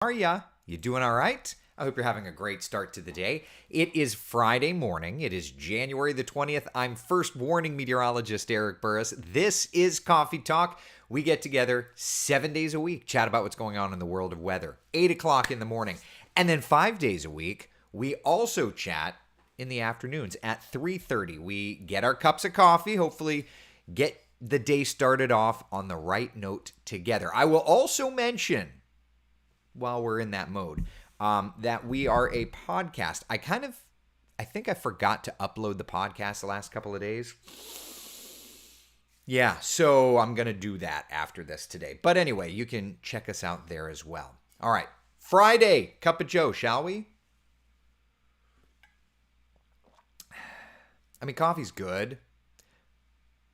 Are ya? You doing all right? I hope you're having a great start to the day. It is Friday morning. It is January the 20th. I'm first warning meteorologist Eric Burris. This is Coffee Talk. We get together 7 days a week, chat about what's going on in the world of weather, 8 o'clock in the morning. And then 5 days a week, we also chat in the afternoons at 3:30. We get our cups of coffee, hopefully get the day started off on the right note together. I will also mention, while we're in that mode, that we are a podcast. I think I forgot to upload the podcast the last couple of days. Yeah, so I'm going to do that after this today. But anyway, you can check us out there as well. All right, Friday, cup of joe, shall we? I mean, coffee's good,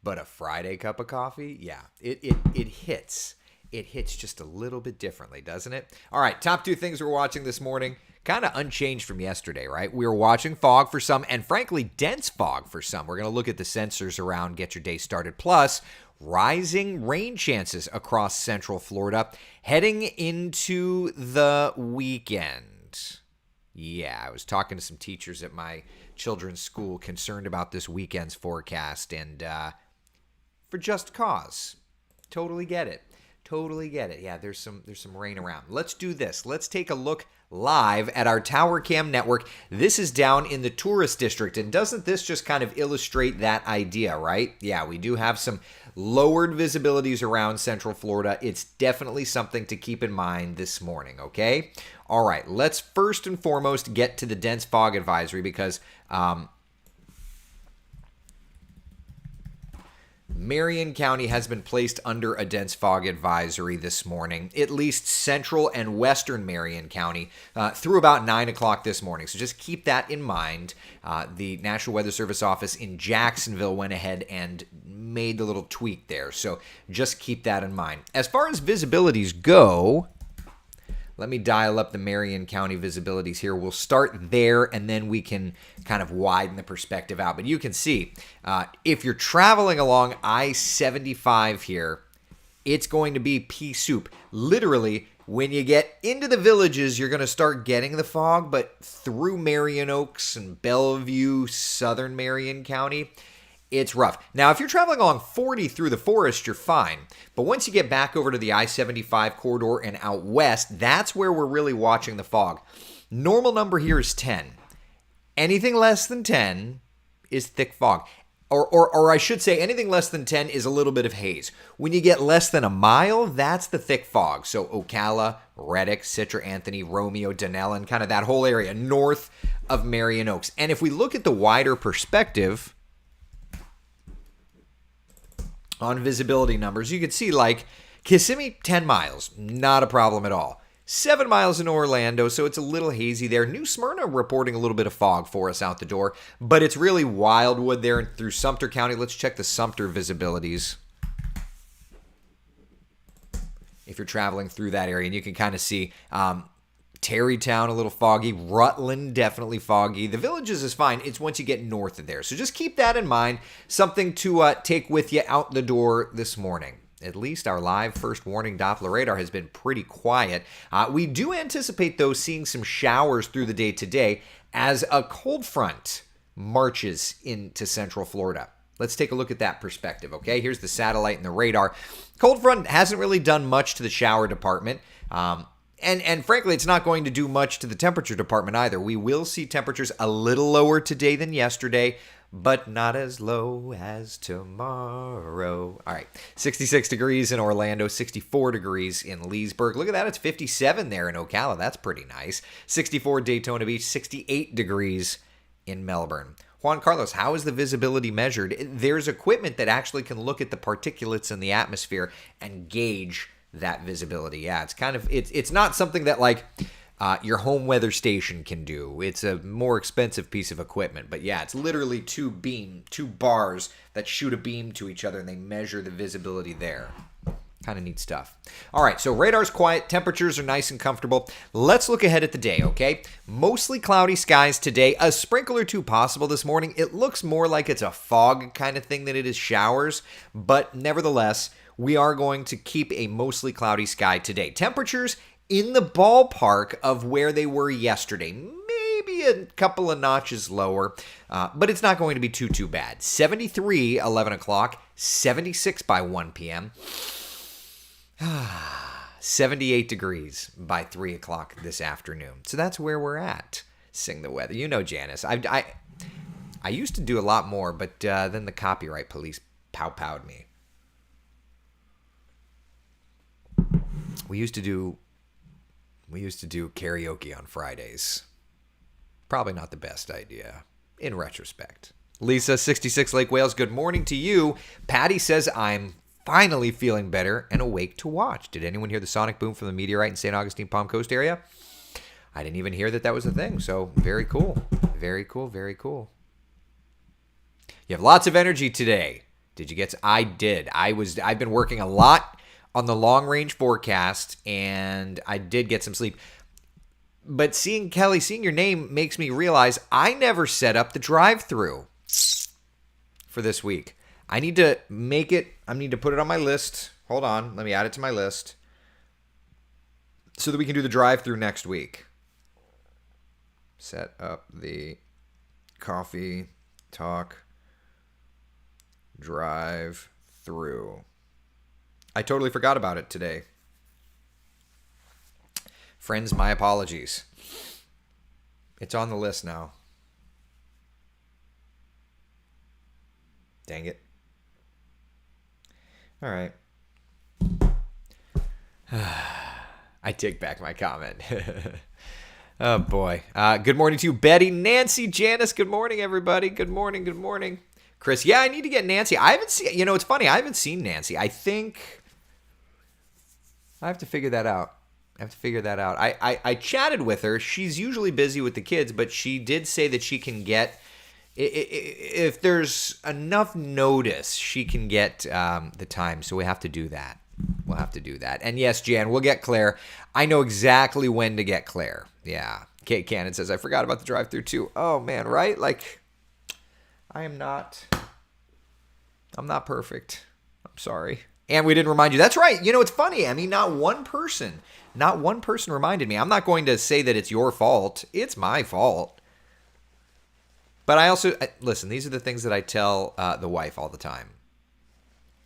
but a Friday cup of coffee, yeah, it hits. It hits just a little bit differently, doesn't it? All right, top two things we're watching this morning, kind of unchanged from yesterday, right? We were watching fog for some, and frankly, dense fog for some. We're going to look at the sensors around Get Your Day Started. Plus, rising rain chances across central Florida heading into the weekend. Yeah, I was talking to some teachers at my children's school concerned about this weekend's forecast, and for just cause. Totally get it. Totally get it. Yeah, there's some rain around. Let's do this. Let's take a look live at our Tower Cam network. This is down in the tourist district, and doesn't this just kind of illustrate that idea, right? Yeah, we do have some lowered visibilities around Central Florida. It's definitely something to keep in mind this morning, okay? All right, let's first and foremost get to the dense fog advisory because Marion County has been placed under a dense fog advisory this morning, at least central and western Marion County, through about 9 o'clock this morning. So just keep that in mind. The National Weather Service office in Jacksonville went ahead and made the little tweak there. So just keep that in mind. As far as visibilities go, let me dial up the Marion County visibilities here. We'll start there, and then we can kind of widen the perspective out. But you can see, if you're traveling along I-75 here, it's going to be pea soup. Literally, when you get into the villages, you're going to start getting the fog, but through Marion Oaks and Bellevue, southern Marion County, it's rough. Now, if you're traveling along 40 through the forest, you're fine. But once you get back over to the I-75 corridor and out west, that's where we're really watching the fog. Normal number here is 10. Anything less than 10 is thick fog. Or I should say anything less than 10 is a little bit of haze. When you get less than a mile, that's the thick fog. So Ocala, Reddick, Citra Anthony, Romeo, Dunellen, kind of that whole area north of Marion Oaks. And if we look at the wider perspective on visibility numbers, you can see like Kissimmee, 10 miles, not a problem at all. 7 miles in Orlando, so it's a little hazy there. New Smyrna reporting a little bit of fog for us out the door, but it's really Wildwood there and through Sumter County. Let's check the Sumter visibilities if you're traveling through that area, and you can kind of see Terrytown a little foggy, Rutland definitely foggy. The Villages is fine. It's once you get north of there. So just keep that in mind. Something to take with you out the door this morning. At least our live first warning Doppler radar has been pretty quiet. We do anticipate, though, seeing some showers through the day today as a cold front marches into central Florida. Let's take a look at that perspective, okay? Here's the satellite and the radar. Cold front hasn't really done much to the shower department. And frankly, it's not going to do much to the temperature department either. We will see temperatures a little lower today than yesterday, but not as low as tomorrow. All right, 66 degrees in Orlando, 64 degrees in Leesburg. Look at that, it's 57 there in Ocala. That's pretty nice. 64 Daytona Beach, 68 degrees in Melbourne. Juan Carlos, how is the visibility measured? There's equipment that actually can look at the particulates in the atmosphere and gauge that visibility. Yeah, it's kind of, it's not something that like your home weather station can do. It's a more expensive piece of equipment, but yeah, it's literally two bars that shoot a beam to each other and they measure the visibility there. Kind of neat stuff. All right, so radar's quiet, temperatures are nice and comfortable. Let's look ahead at the day, okay? Mostly cloudy skies today, a sprinkle or two possible this morning. It looks more like it's a fog kind of thing than it is showers, but nevertheless, we are going to keep a mostly cloudy sky today. Temperatures in the ballpark of where they were yesterday. Maybe a couple of notches lower, but it's not going to be too bad. 73, 11 o'clock, 76 by 1 p.m., 78 degrees by 3 o'clock this afternoon. So that's where we're at. Sing the weather. You know, Janice, I used to do a lot more, but then the copyright police pow-powed me. We used to do karaoke on Fridays. Probably not the best idea, in retrospect. Lisa, 66 Lake Wales, good morning to you. Patty says, I'm finally feeling better and awake to watch. Did anyone hear the sonic boom from the meteorite in St. Augustine, Palm Coast area? I didn't even hear that was a thing, so very cool. Very cool, very cool. You have lots of energy today. Did you get to? I did. I've been working a lot on the long range forecast, and I did get some sleep. But seeing your name makes me realize I never set up the drive-through for this week. I need to make it. I need to put it on my list. Hold on. Let me add it to my list so that we can do the drive-through next week. Set up the coffee talk drive-through. I totally forgot about it today. Friends, my apologies. It's on the list now. Dang it. All right. I take back my comment. Oh, boy. Good morning to you, Betty, Nancy, Janice. Good morning, everybody. Good morning. Good morning. Chris, yeah, I need to get Nancy. I haven't seen, it's funny. I haven't seen Nancy. I think I have to figure that out. I chatted with her. She's usually busy with the kids, but she did say that she can get, if there's enough notice, she can get the time. So we have to do that. We'll have to do that. And yes, Jan, we'll get Claire. I know exactly when to get Claire. Yeah. Kate Cannon says, I forgot about the drive-thru too. Oh, man, right? Like, I'm not perfect. I'm sorry. And we didn't remind you. That's right. It's funny. I mean, not one person reminded me. I'm not going to say that it's your fault. It's my fault. But I also, listen, these are the things that I tell the wife all the time.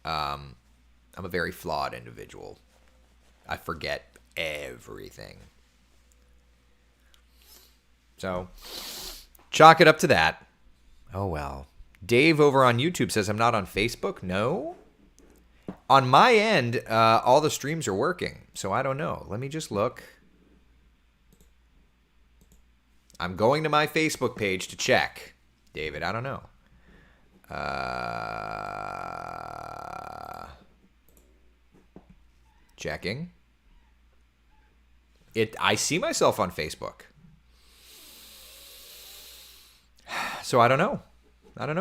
I'm a very flawed individual. I forget everything. So, chalk it up to that. Oh, well. Dave over on YouTube says, I'm not on Facebook. No. On my end, all the streams are working. So, I don't know. Let me just look. I'm going to my Facebook page to check. David, I don't know. Checking. I see myself on Facebook. So I don't know.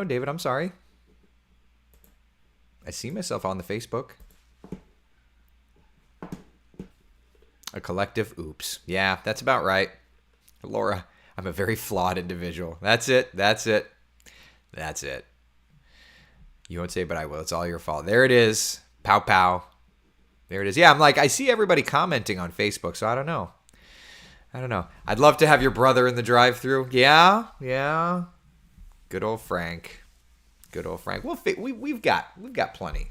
David. I'm sorry. I see myself on the Facebook. A collective oops. Yeah, that's about right. Laura, I'm a very flawed individual. That's it. You won't say, but I will. It's all your fault. There it is. Pow, pow. There it is. Yeah, I'm like, I see everybody commenting on Facebook, so I don't know. I'd love to have your brother in the drive-thru. Yeah. Good old Frank. We've got plenty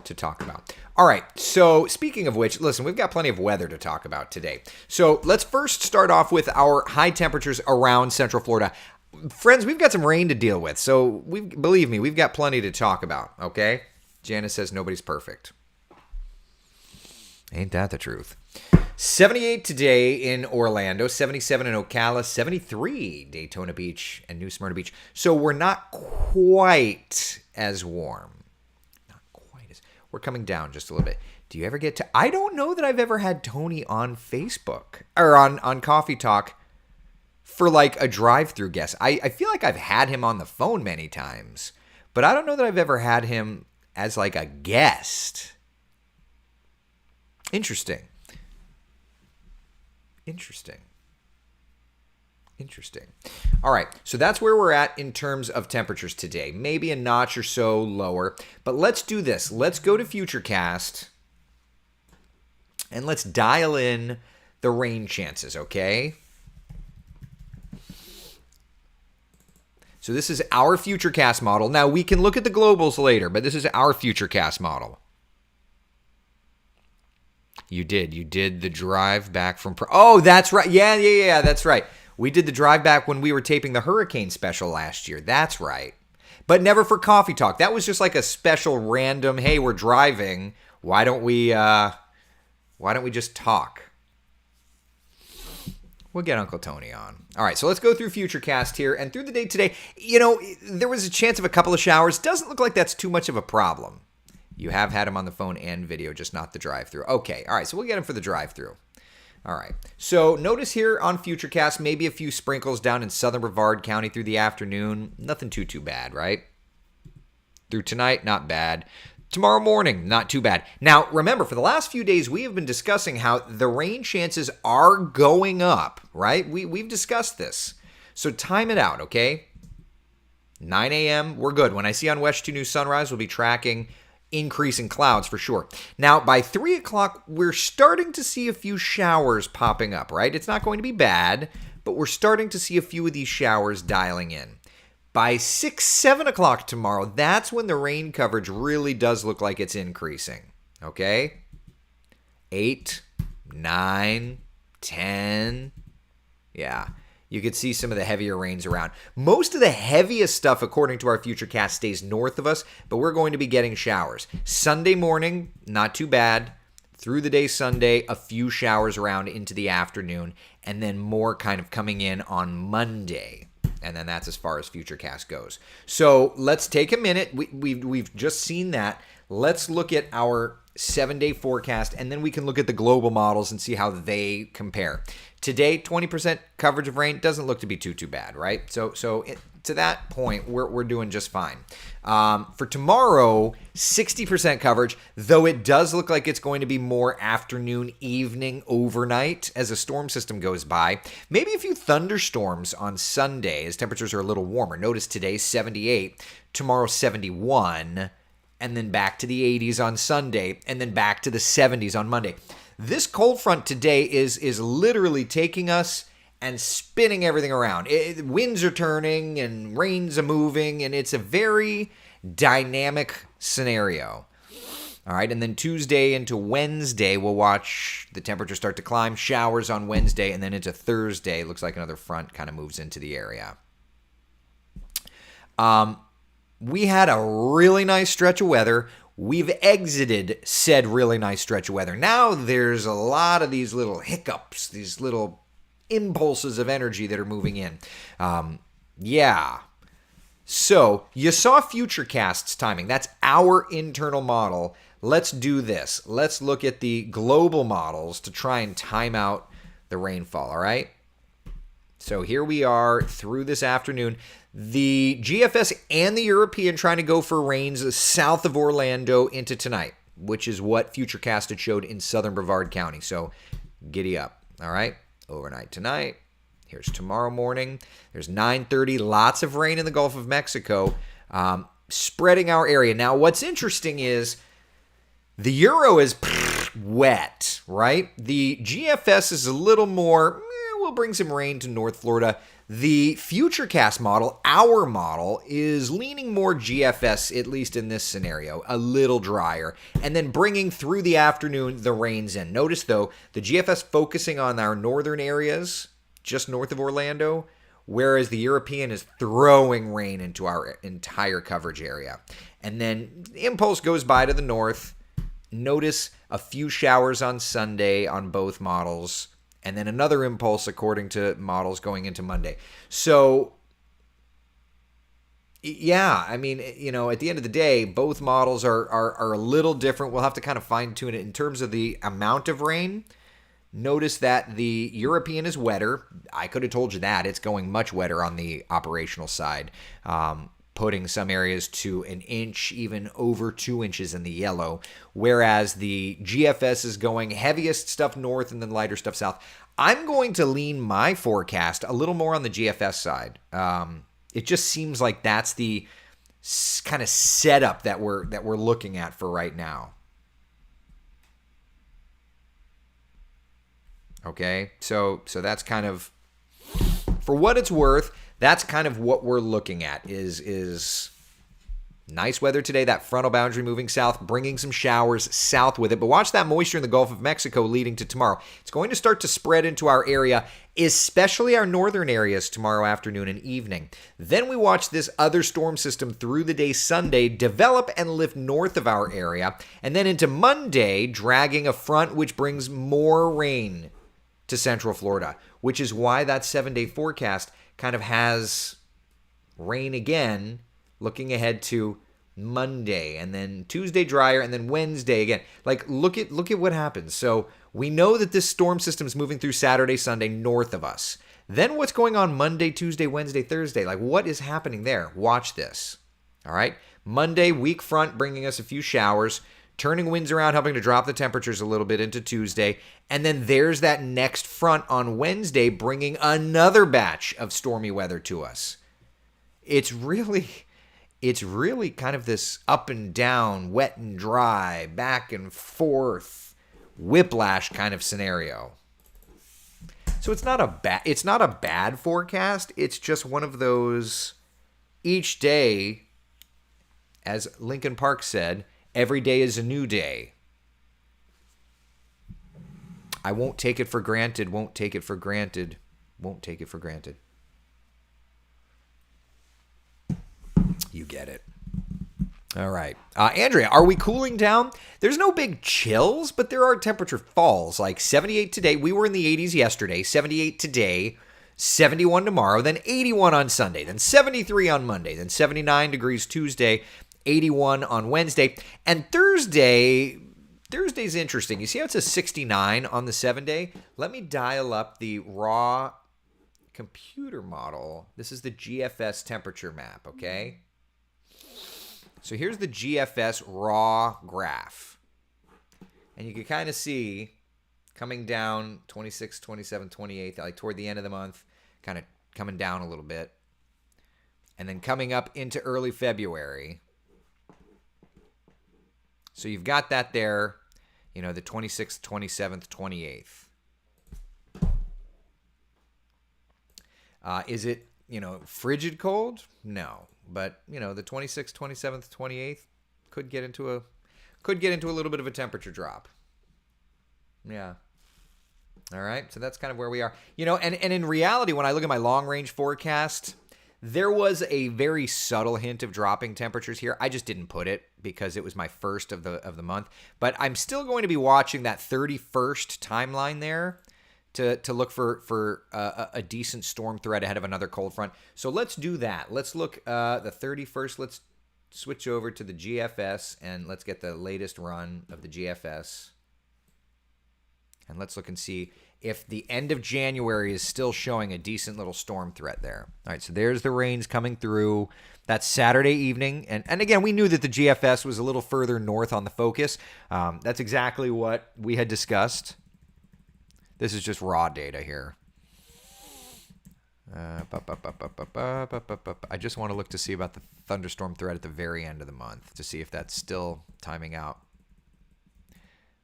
to talk about. All right. So speaking of which, listen, we've got plenty of weather to talk about today. So let's first start off with our high temperatures around Central Florida. Friends, we've got some rain to deal with. So believe me, we've got plenty to talk about. Okay. Janice says nobody's perfect. Ain't that the truth? 78 today in Orlando, 77 in Ocala, 73 Daytona Beach and New Smyrna Beach. So we're not quite as warm. We're coming down just a little bit. Do you ever get to... I don't know that I've ever had Tony on Facebook or on Coffee Talk for like a drive-through guest. I feel like I've had him on the phone many times, but I don't know that I've ever had him as like a guest. Interesting. All right, so that's where we're at in terms of temperatures today. Maybe a notch or so lower, but let's do this. Let's go to Futurecast, and let's dial in the rain chances, okay? So this is our futurecast model. Now, we can look at the globals later, but this is our futurecast model. You did the drive back from... Oh, that's right. Yeah, that's right. We did the drive back when we were taping the hurricane special last year. That's right. But never for Coffee Talk. That was just like a special random, hey, we're driving. Why don't we just talk? We'll get Uncle Tony on. All right, so let's go through Futurecast here. And through the day today, there was a chance of a couple of showers. Doesn't look like that's too much of a problem. You have had him on the phone and video, just not the drive-through. Okay, all right, so we'll get him for the drive-through. All right, so notice here on Futurecast, maybe a few sprinkles down in southern Brevard County through the afternoon. Nothing too bad, right? Through tonight, not bad. Tomorrow morning, not too bad. Now, remember, for the last few days, we have been discussing how the rain chances are going up, right? We've discussed this. So time it out, okay? 9 a.m., we're good. When I see on West 2 News Sunrise, we'll be tracking increasing clouds for sure. Now, by 3 o'clock, we're starting to see a few showers popping up, right? It's not going to be bad, but we're starting to see a few of these showers dialing in. By 6, 7 o'clock tomorrow, that's when the rain coverage really does look like it's increasing, okay? 8, 9, 10, yeah. You could see some of the heavier rains around. Most of the heaviest stuff, according to our Futurecast, stays north of us, but we're going to be getting showers. Sunday morning, not too bad. Through the day Sunday, a few showers around into the afternoon, and then more kind of coming in on Monday. And then that's as far as Futurecast goes. So let's take a minute. We've just seen that. Let's look at our 7-day forecast, and then we can look at the global models and see how they compare. Today, 20% coverage of rain doesn't look to be too bad, right? So to that point, we're doing just fine. For tomorrow, 60% coverage, though it does look like it's going to be more afternoon, evening, overnight as a storm system goes by. Maybe a few thunderstorms on Sunday as temperatures are a little warmer. Notice today, 78, tomorrow, 71, and then back to the 80s on Sunday, and then back to the 70s on Monday. This cold front today is literally taking us and spinning everything around. Winds are turning and rains are moving, and it's a very dynamic scenario. All right, and then Tuesday into Wednesday, we'll watch the temperature start to climb, showers on Wednesday, and then into Thursday, looks like another front kind of moves into the area. We had a really nice stretch of weather. We've exited said really nice stretch of weather. Now there's a lot of these little hiccups, these little impulses of energy that are moving in. Yeah. So you saw Futurecast's timing. That's our internal model. Let's do this. Let's look at the global models to try and time out the rainfall, all right? So here we are through this afternoon. The GFS and the European trying to go for rains south of Orlando into tonight, which is what Futurecast had showed in southern Brevard County. So giddy up, all right? Overnight tonight. Here's tomorrow morning. There's 9:30. Lots of rain in the Gulf of Mexico, spreading our area. Now, what's interesting is the Euro is wet, right? The GFS is a little more, we'll bring some rain to North Florida. The Futurecast model, our model, is leaning more GFS, at least in this scenario, a little drier, and then bringing through the afternoon the rains in. Notice, though, the GFS focusing on our northern areas, just north of Orlando, whereas the European is throwing rain into our entire coverage area. And then the impulse goes by to the north. Notice a few showers on Sunday on both models, and then another impulse according to models going into Monday. So, yeah, I mean, at the end of the day, both models are a little different. We'll have to kind of fine tune it in terms of the amount of rain. Notice that the European is wetter. I could have told you that. It's going much wetter on the operational side, putting some areas to an inch, even over 2 inches in the yellow, whereas the GFS is going heaviest stuff north and then lighter stuff south. I'm going to lean my forecast a little more on the GFS side. It just seems like that's the kind of setup that we're looking at for right now. Okay, so that's kind of, for what it's worth, that's kind of what we're looking at is nice weather today. That frontal boundary moving south, bringing some showers south with it. But watch that moisture in the Gulf of Mexico leading to tomorrow. It's going to start to spread into our area, especially our northern areas tomorrow afternoon and evening. Then we watch this other storm system through the day Sunday develop and lift north of our area. And then into Monday, dragging a front which brings more rain to central Florida, which is why that 7-day forecast kind of has rain again, looking ahead to Monday, and then Tuesday drier, and then Wednesday again. Like, look at what happens. So we know that this storm system is moving through Saturday, Sunday north of us. Then what's going on Monday, Tuesday, Wednesday, Thursday? Like, what is happening there? Watch this. All right. Monday, weak front bringing us a few showers, turning winds around, helping to drop the temperatures a little bit into Tuesday. And then there's that next front on Wednesday bringing another batch of stormy weather to us. It's really kind of this up and down, wet and dry, back and forth, whiplash kind of scenario. So it's not a bad forecast. It's just one of those, each day, as Lincoln Park said, every day is a new day. I won't take it for granted, won't take it for granted, won't take it for granted. You get it. All right. Andrea, are we cooling down? There's no big chills, but there are temperature falls. Like 78 today. We were in the 80s yesterday. 78 today. 71 tomorrow. Then 81 on Sunday. Then 73 on Monday. Then 79 degrees Tuesday. 81 on Wednesday. And Thursday's interesting. You see how it says 69 on the 7-day? Let me dial up the raw computer model. This is the GFS temperature map, okay? So here's the GFS raw graph. And you can kind of see coming down 26, 27, 28, like toward the end of the month, kind of coming down a little bit. And then coming up into early February. So you've got that there, the 26th, 27th, 28th. Is it, frigid cold? No. But, the 26th, 27th, 28th could get into a little bit of a temperature drop. Yeah. All right. So that's kind of where we are. And in reality, when I look at my long range forecast, there was a very subtle hint of dropping temperatures here. I just didn't put it because it was my first of the month. But I'm still going to be watching that 31st timeline there to look for a decent storm threat ahead of another cold front. So let's do that. Let's look the 31st. Let's switch over to the GFS and let's get the latest run of the GFS. And let's look and see if the end of January is still showing a decent little storm threat there. All right, so there's the rains coming through. That's Saturday evening. And again, we knew that the GFS was a little further north on the focus. That's exactly what we had discussed. This is just raw data here. I just want to look to see about the thunderstorm threat at the very end of the month to see if that's still timing out.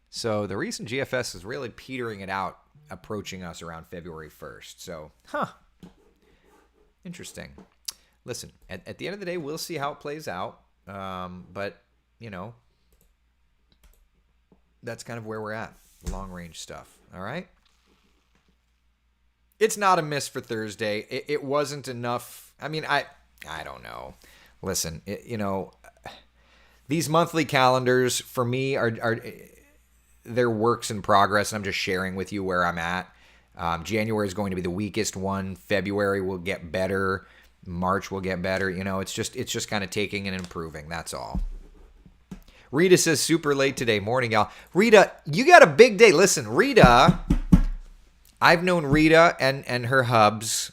So the recent GFS is really petering it out, approaching us around February 1st. So, interesting. Listen, at the end of the day, we'll see how it plays out. But, that's kind of where we're at. Long range stuff. All right. It's not a miss for Thursday. It wasn't enough. I mean, I don't know. Listen, these monthly calendars for me are they're works in progress, and I'm just sharing with you where I'm at. January is going to be the weakest one. February will get better. March will get better. It's just kind of taking and improving. That's all. Rita says super late today. Morning, y'all. Rita, you got a big day. Listen, Rita. I've known Rita and her hubs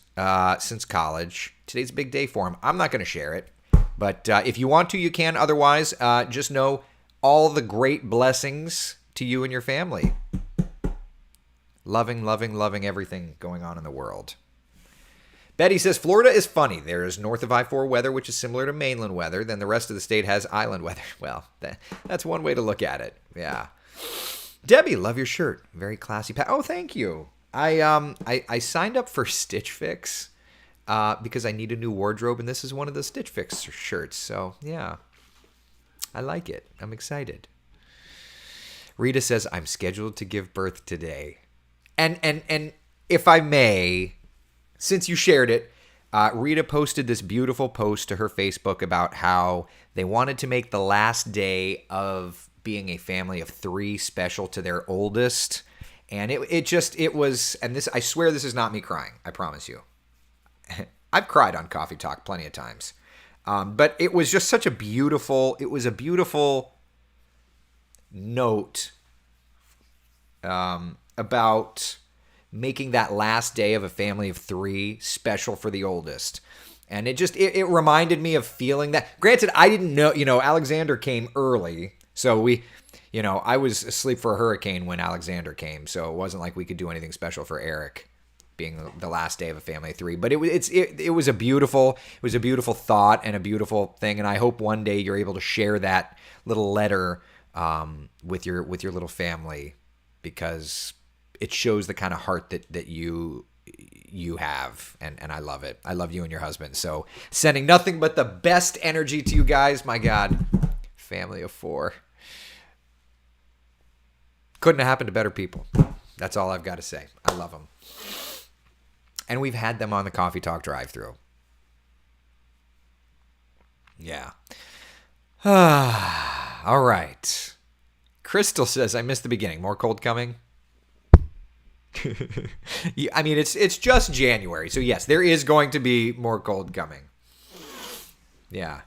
since college. Today's a big day for them. I'm not going to share it. But if you want to, you can. Otherwise, just know all the great blessings to you and your family. Loving, loving, loving everything going on in the world. Betty says, Florida is funny. There is north of I-4 weather, which is similar to mainland weather. Then the rest of the state has island weather. Well, that's one way to look at it. Yeah. Debbie, love your shirt. Very classy. Oh, thank you. I signed up for Stitch Fix because I need a new wardrobe, and this is one of the Stitch Fix shirts. So yeah, I like it. I'm excited. Rita says I'm scheduled to give birth today, and if I may, since you shared it, Rita posted this beautiful post to her Facebook about how they wanted to make the last day of being a family of 3 special to their oldest. And it was, and this, I swear this is not me crying. I promise you. I've cried on Coffee Talk plenty of times. But it was just such a beautiful note about making that last day of a family of 3 special for the oldest. And it reminded me of feeling that. Granted, I didn't know, Alexander came early. So I was asleep for a hurricane when Alexander came. So it wasn't like we could do anything special for Eric being the last day of a family of 3. But it was a beautiful thought and a beautiful thing. And I hope one day you're able to share that little letter with your little family, because it shows the kind of heart that you have, and I love it. I love you and your husband. So sending nothing but the best energy to you guys. My God, family of 4. Couldn't have happened to better people. That's all I've got to say. I love them. And we've had them on the Coffee Talk drive-thru. Yeah. All right. Crystal says, I missed the beginning. More cold coming? I mean, it's just January. So yes, there is going to be more cold coming. Yeah.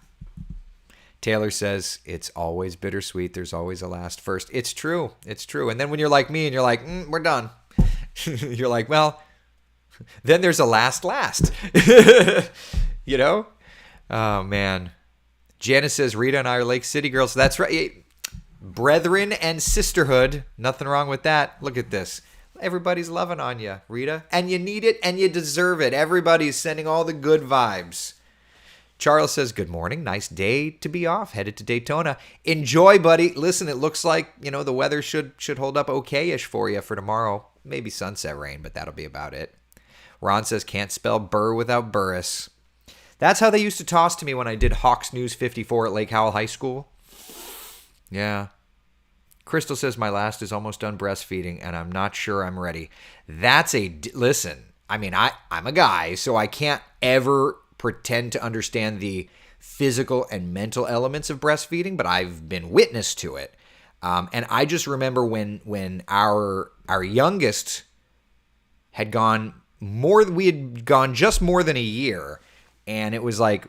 Taylor says, it's always bittersweet. There's always a last first. It's true. It's true. And then when you're like me and you're like, we're done. You're like, well, then there's a last. Oh, man. Janice says, Rita and I are Lake City girls. That's right. Brethren and sisterhood. Nothing wrong with that. Look at this. Everybody's loving on you, Rita. And you need it and you deserve it. Everybody's sending all the good vibes. Charles says, good morning. Nice day to be off. Headed to Daytona. Enjoy, buddy. Listen, it looks like, the weather should hold up okay-ish for you for tomorrow. Maybe sunset rain, but that'll be about it. Ron says, can't spell Burr without Burris. That's how they used to toss to me when I did Hawks News 54 at Lake Howell High School. Yeah. Crystal says, my last is almost done breastfeeding, and I'm not sure I'm ready. Listen, I mean, I'm a guy, so I can't ever pretend to understand the physical and mental elements of breastfeeding, but I've been witness to it. And I just remember when our youngest had gone we had gone just more than a year, and it was like,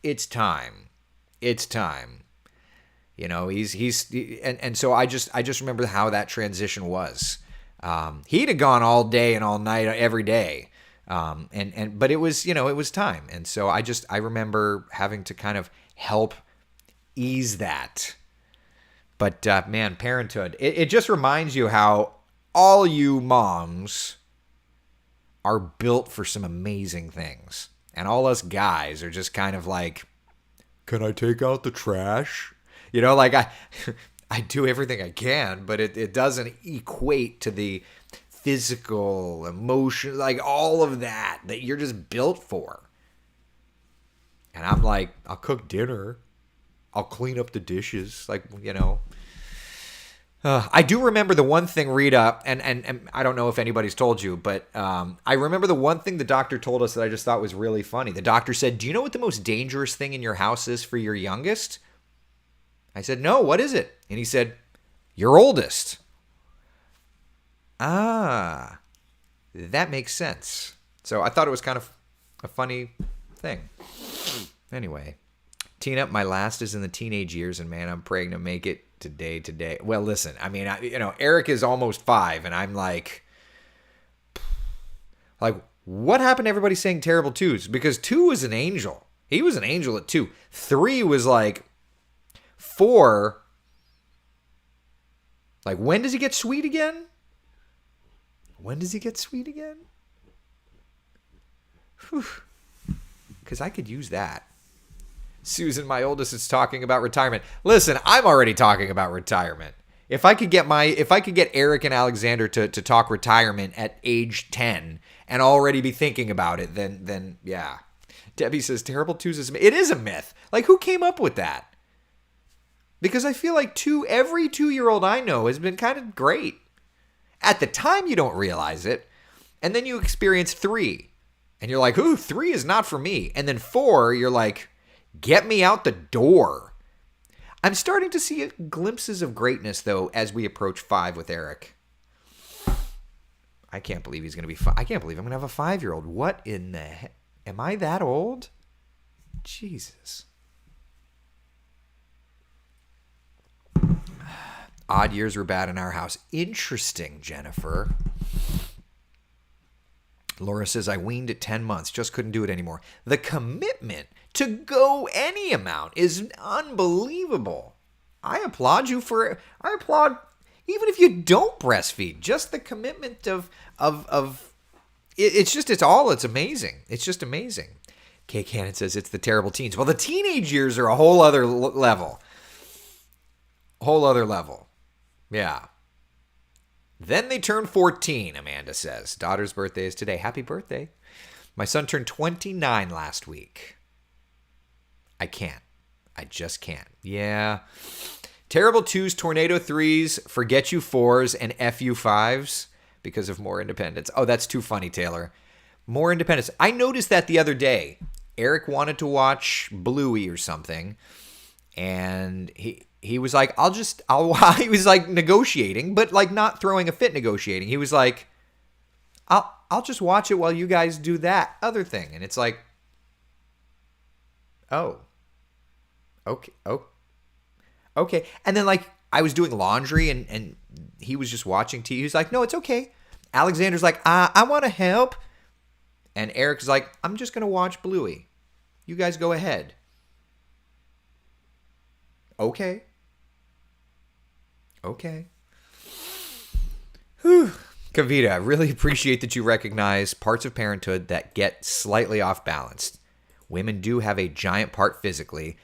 it's time. And so I just remember how that transition was. He'd have gone all day and all night every day. But it was, it was time. And so I remember having to kind of help ease that. But man, parenthood, it just reminds you how all you moms are built for some amazing things. And all us guys are just kind of like, can I take out the trash? Like I do everything I can, but it doesn't equate to the physical, emotion, like all of that you're just built for. And I'm like, I'll cook dinner. I'll clean up the dishes. I do remember the one thing, Rita, and I don't know if anybody's told you, but I remember the one thing the doctor told us that I just thought was really funny. The doctor said, do you know what the most dangerous thing in your house is for your youngest? I said, no, what is it? And he said, your oldest. Ah, that makes sense. So I thought it was kind of a funny thing. Anyway, Tina, my last is in the teenage years, and man, I'm praying to make it today. Well, listen, I mean, Eric is almost 5, and I'm like, what happened to everybody saying terrible 2s? Because 2 was an angel. He was an angel at 2. 3 was like 4. Like, when does he get sweet again? Because I could use that. Susan, my oldest, is talking about retirement. Listen, I'm already talking about retirement. If I could get Eric and Alexander to talk retirement at age 10 and already be thinking about it, then yeah. Debbie says terrible twos is a myth. It is a myth. Like, who came up with that? Because I feel like every 2-year-old I know has been kind of great. At the time, you don't realize it. And then you experience 3. And you're like, ooh, 3 is not for me. And then 4, you're like, get me out the door. I'm starting to see glimpses of greatness, though, as we approach 5 with Eric. I can't believe he's going to be 5. I can't believe I'm going to have a 5-year-old. What in the heck? Am I that old? Jesus. Odd years were bad in our house. Interesting, Jennifer. Laura says, I weaned at 10 months. Just couldn't do it anymore. The commitment to go any amount is unbelievable. I applaud, even if you don't breastfeed, just the commitment of it's amazing. It's just amazing. Kay Cannon says it's the terrible teens. Well, the teenage years are a whole other level. Whole other level. Yeah. Then they turn 14, Amanda says. Daughter's birthday is today. Happy birthday. My son turned 29 last week. I can't. I just can't. Yeah. Terrible 2s, tornado 3s, forget you 4s, and FU 5s because of more independence. Oh, that's too funny, Taylor. More independence. I noticed that the other day. Eric wanted to watch Bluey or something, and he was like, he was like negotiating, but like not throwing a fit negotiating. He was like, I'll just watch it while you guys do that other thing. And it's like, oh, okay. Okay. And then like I was doing laundry and he was just watching TV. He was like, no, it's okay. Alexander's like, I want to help. And Eric's like, I'm just going to watch Bluey. You guys go ahead. Okay. Whew. Kavita, I really appreciate that you recognize parts of parenthood that get slightly off balance. Women do have a giant part physically,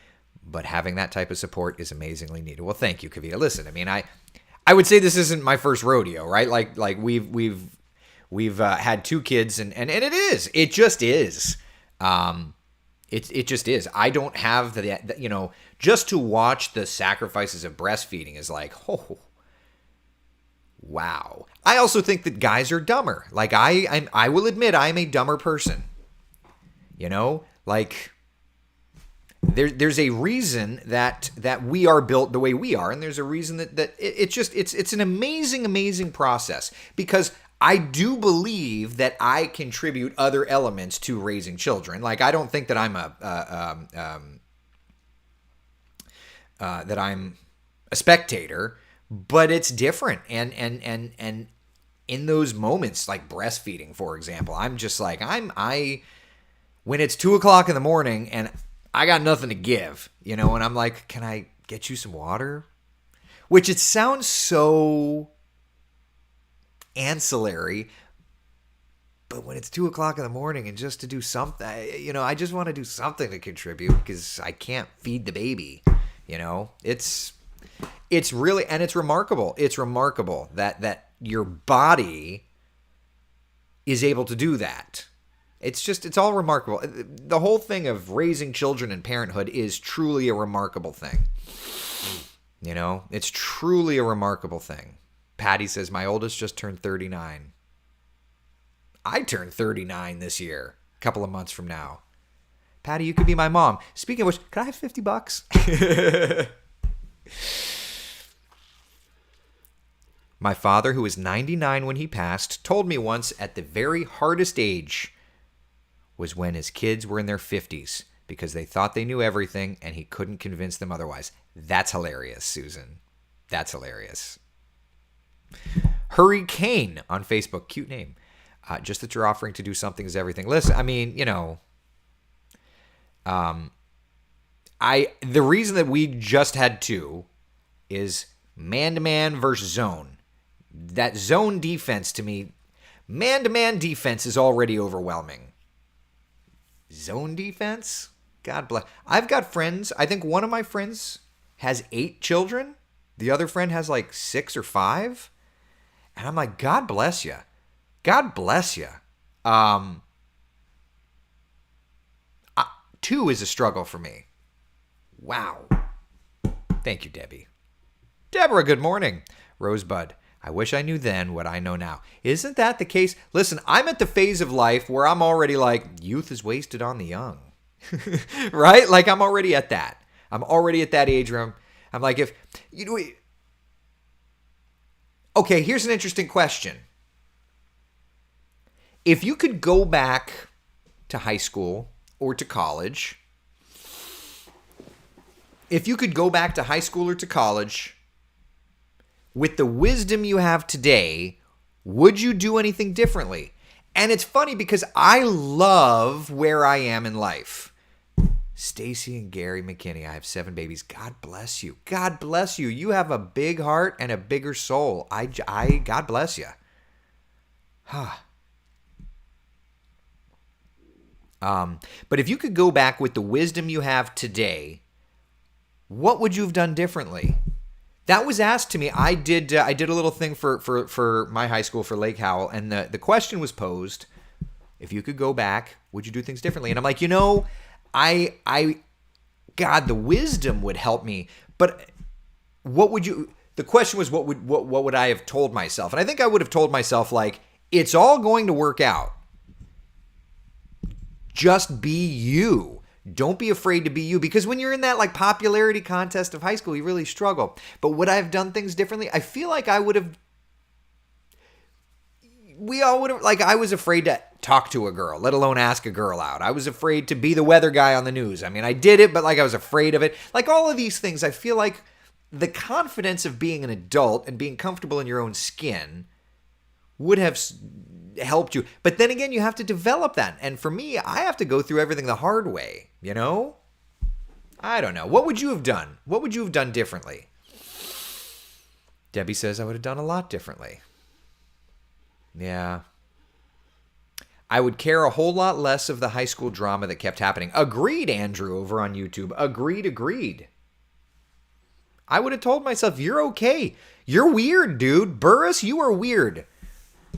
but having that type of support is amazingly needed. Well, thank you, Kavita. Listen, I mean, I would say this isn't my first rodeo, right? Like we've had 2 kids, and it just is. It just is. I don't have the just to watch the sacrifices of breastfeeding is like, oh, wow. I also think that guys are dumber. Like I will admit I'm a dumber person. Like there's a reason that we are built the way we are, and there's a reason that it's an amazing process, because I do believe that I contribute other elements to raising children. Like I don't think that I'm a spectator, but it's different. And in those moments, like breastfeeding, for example, I'm just like when it's 2:00 in the morning and I got nothing to give, and I'm like, can I get you some water? Which it sounds so ancillary, but when it's 2:00 in the morning and just to do something, I just want to do something to contribute because I can't feed the baby. It's really, and it's remarkable. It's remarkable that your body is able to do that. It's all remarkable. The whole thing of raising children and parenthood is truly a remarkable thing. It's truly a remarkable thing. Patty says, my oldest just turned 39. I turned 39 this year, a couple of months from now. Patty, you could be my mom. Speaking of which, can I have $50? My father, who was 99 when he passed, told me once at the very hardest age was when his kids were in their 50s because they thought they knew everything and he couldn't convince them otherwise. That's hilarious, Susan. That's hilarious. Hurricane on Facebook. Cute name. Just that you're offering to do something is everything. Listen, I mean, the reason that we just had 2 is man-to-man versus zone. That zone defense, to me, man-to-man defense is already overwhelming. Zone defense? God bless. I've got friends. I think one of my friends has 8 children. The other friend has like 6 or 5. And I'm like, God bless you. God bless you. 2 is a struggle for me. Wow. Thank you, Debbie. Deborah, good morning. Rosebud, I wish I knew then what I know now. Isn't that the case? Listen, I'm at the phase of life where I'm already like, youth is wasted on the young. Right? Like, I'm already at that. I'm already at that age where I'm like, if you know. Okay, here's an interesting question. If you could go back to high school or to college, if you could go back to high school or to college with the wisdom you have today, would you do anything differently? And it's funny because I love where I am in life. Stacy and Gary McKinney, I have 7 babies. God bless you. God bless you. You have a big heart and a bigger soul. God bless you. But if you could go back with the wisdom you have today, what would you have done differently? That was asked to me. I did a little thing for my high school, for Lake Howell, and the question was posed: if you could go back, would you do things differently? And I'm like, God, the wisdom would help me, but what would you? The question was, what would I have told myself? And I think I would have told myself, like, it's all going to work out. Just be you. Don't be afraid to be you, because when you're in that like popularity contest of high school, you really struggle. But would I have done things differently? I feel like I would have. We all would have. Like, I was afraid to talk to a girl, let alone ask a girl out. I was afraid to be the weather guy on the news. I mean, I did it, but like I was afraid of it. Like all of these things, I feel like the confidence of being an adult and being comfortable in your own skin would have helped you. But then again, you have to develop that. And for me, I have to go through everything the hard way, you know? I don't know. What would you have done? What would you have done differently? Debbie says I would have done a lot differently. Yeah. I would care a whole lot less of the high school drama that kept happening. Agreed, Andrew, over on YouTube. Agreed. I would have told myself, you're okay. You're weird, dude. Burris, you are weird.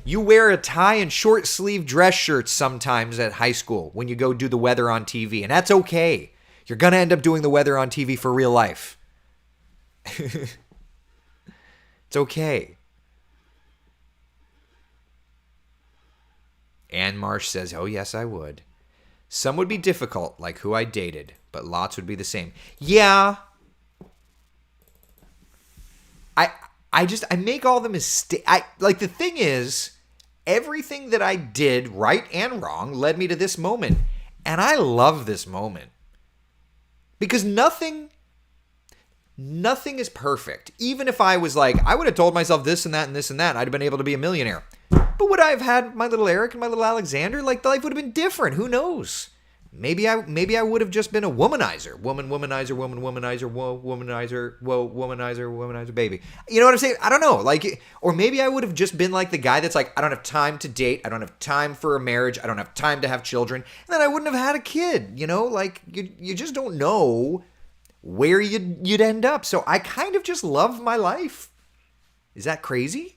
You wear a tie and short sleeve dress shirts sometimes at high school when you go do the weather on TV, and that's okay. You're going to end up doing the weather on TV for real life. It's okay. Ann Marsh says, oh, yes, I would. Some would be difficult, like who I dated, but lots would be the same. Yeah. I make all the mistakes. Like, the thing is, everything that I did, right and wrong, led me to this moment. And I love this moment. Because nothing is perfect. Even if I was like, I would have told myself this and that and this and that, I'd have been able to be a millionaire. But would I have had my little Eric and my little Alexander? Like, the life would have been different. Who knows? Maybe I would have just been a womanizer. Woman, womanizer, woman, womanizer, whoa, womanizer, baby. You know what I'm saying? I don't know. Like, or maybe I would have just been like the guy that's like, I don't have time to date. I don't have time for a marriage. I don't have time to have children. And then I wouldn't have had a kid. You know, like, you just don't know where you'd end up. So I kind of just love my life. Is that crazy?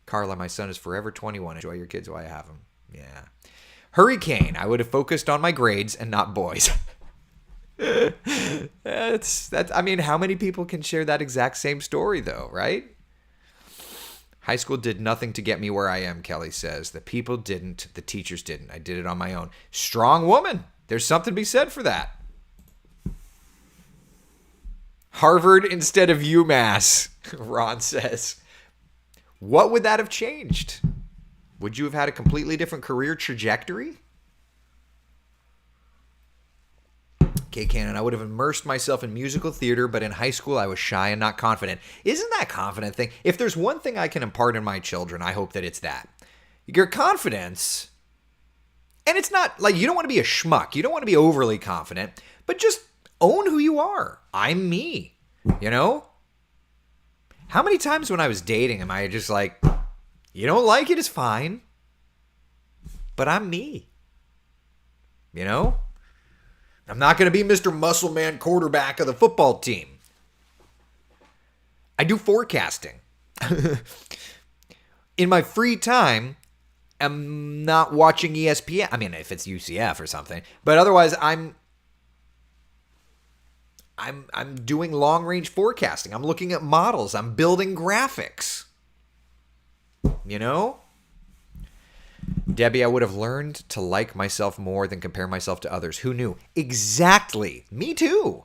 Carla, my son is forever 21. Enjoy your kids while I have them. Yeah. Hurricane, I would have focused on my grades and not boys. That's. I mean, how many people can share that exact same story, though, right? High school did nothing to get me where I am, Kelly says. The people didn't. The teachers didn't. I did it on my own. Strong woman. There's something to be said for that. Harvard instead of UMass, Ron says. What would that have changed? Would you have had a completely different career trajectory? K. Cannon, I would have immersed myself in musical theater, but in high school I was shy and not confident. Isn't that confident thing? If there's one thing I can impart in my children, I hope that it's that. Your confidence, and it's not like you don't want to be a schmuck. You don't want to be overly confident, but just own who you are. I'm me, you know? How many times when I was dating am I just like, you don't like it, it's fine. But I'm me. You know? I'm not going to be Mr. Muscle Man quarterback of the football team. I do forecasting. In my free time, I'm not watching ESPN. I mean, if it's UCF or something, but otherwise I'm doing long range forecasting. I'm looking at models. I'm building graphics. You know? Debbie, I would have learned to like myself more than compare myself to others. Who knew? Exactly. Me too.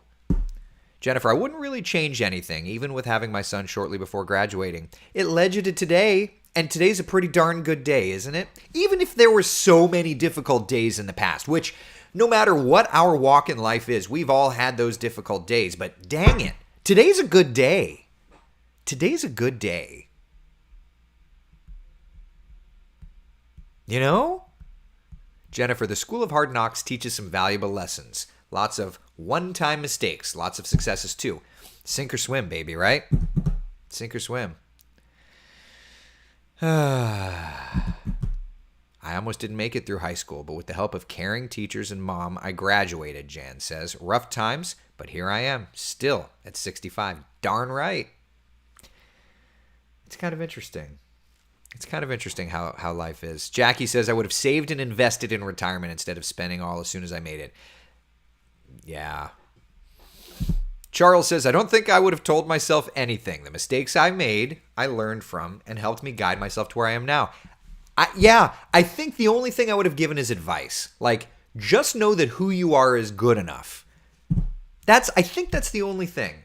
Jennifer, I wouldn't really change anything, even with having my son shortly before graduating. It led you to today, and today's a pretty darn good day, isn't it? Even if there were so many difficult days in the past, which no matter what our walk in life is, we've all had those difficult days, but dang it, today's a good day. Today's a good day. You know? Jennifer, the School of Hard Knocks teaches some valuable lessons. Lots of one-time mistakes. Lots of successes, too. Sink or swim, baby, right? Sink or swim. I almost didn't make it through high school, but with the help of caring teachers and mom, I graduated, Jan says. Rough times, but here I am, still at 65. Darn right. It's kind of interesting. It's kind of interesting how life is. Jackie says, I would have saved and invested in retirement instead of spending all as soon as I made it. Yeah. Charles says, I don't think I would have told myself anything. The mistakes I made, I learned from and helped me guide myself to where I am now. I think the only thing I would have given is advice. Like, just know that who you are is good enough. I think that's the only thing.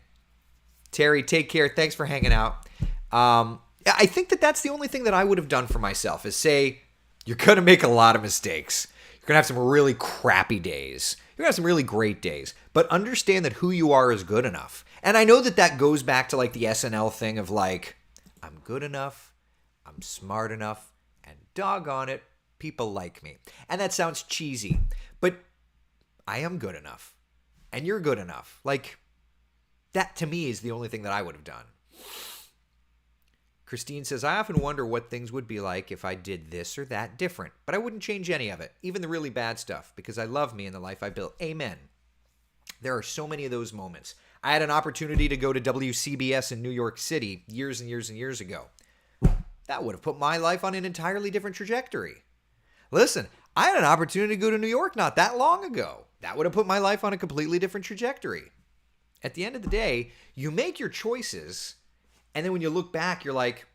Terry, take care. Thanks for hanging out. I think that's the only thing that I would have done for myself is say, you're going to make a lot of mistakes. You're going to have some really crappy days. You're going to have some really great days. But understand that who you are is good enough. And I know that goes back to like the SNL thing of like, I'm good enough, I'm smart enough, and doggone it, people like me. And that sounds cheesy, but I am good enough. And you're good enough. Like, that to me is the only thing that I would have done. Christine says, I often wonder what things would be like if I did this or that different, but I wouldn't change any of it, even the really bad stuff, because I love me and the life I built. Amen. There are so many of those moments. I had an opportunity to go to WCBS in New York City years and years and years ago. That would have put my life on an entirely different trajectory. Listen, I had an opportunity to go to New York not that long ago. That would have put my life on a completely different trajectory. At the end of the day, you make your choices, and then when you look back, you're like,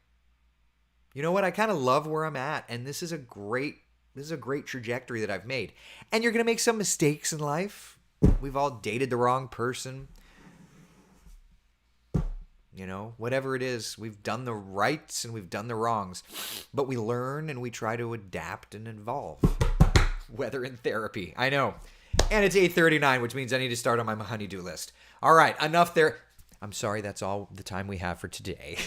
you know what? I kind of love where I'm at, and this is a great trajectory that I've made. And you're going to make some mistakes in life. We've all dated the wrong person. You know, whatever it is, we've done the rights and we've done the wrongs. But we learn and we try to adapt and evolve. Whether in therapy. I know. And it's 8:39, which means I need to start on my honey-do list. All right, enough there. I'm sorry, that's all the time we have for today.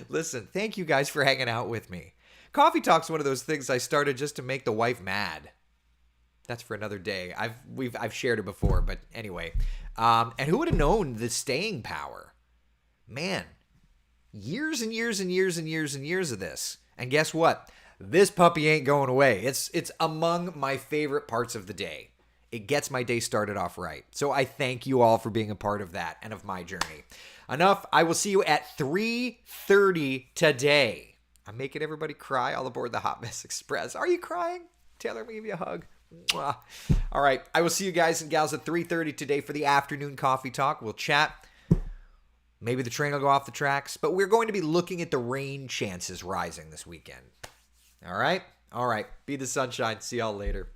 Listen, thank you guys for hanging out with me. Coffee Talk's one of those things I started just to make the wife mad. That's for another day. I've shared it before, but anyway. And who would have known the staying power? Man, years and years and years and years and years of this. And guess what? This puppy ain't going away. It's among my favorite parts of the day. It gets my day started off right. So I thank you all for being a part of that and of my journey. Enough. I will see you at 3:30 today. I'm making everybody cry all aboard the Hot Mess Express. Are you crying? Taylor, let me give you a hug. Mwah. All right. I will see you guys and gals at 3:30 today for the afternoon coffee talk. We'll chat. Maybe the train will go off the tracks, but we're going to be looking at the rain chances rising this weekend. All right? All right. Be the sunshine. See y'all later.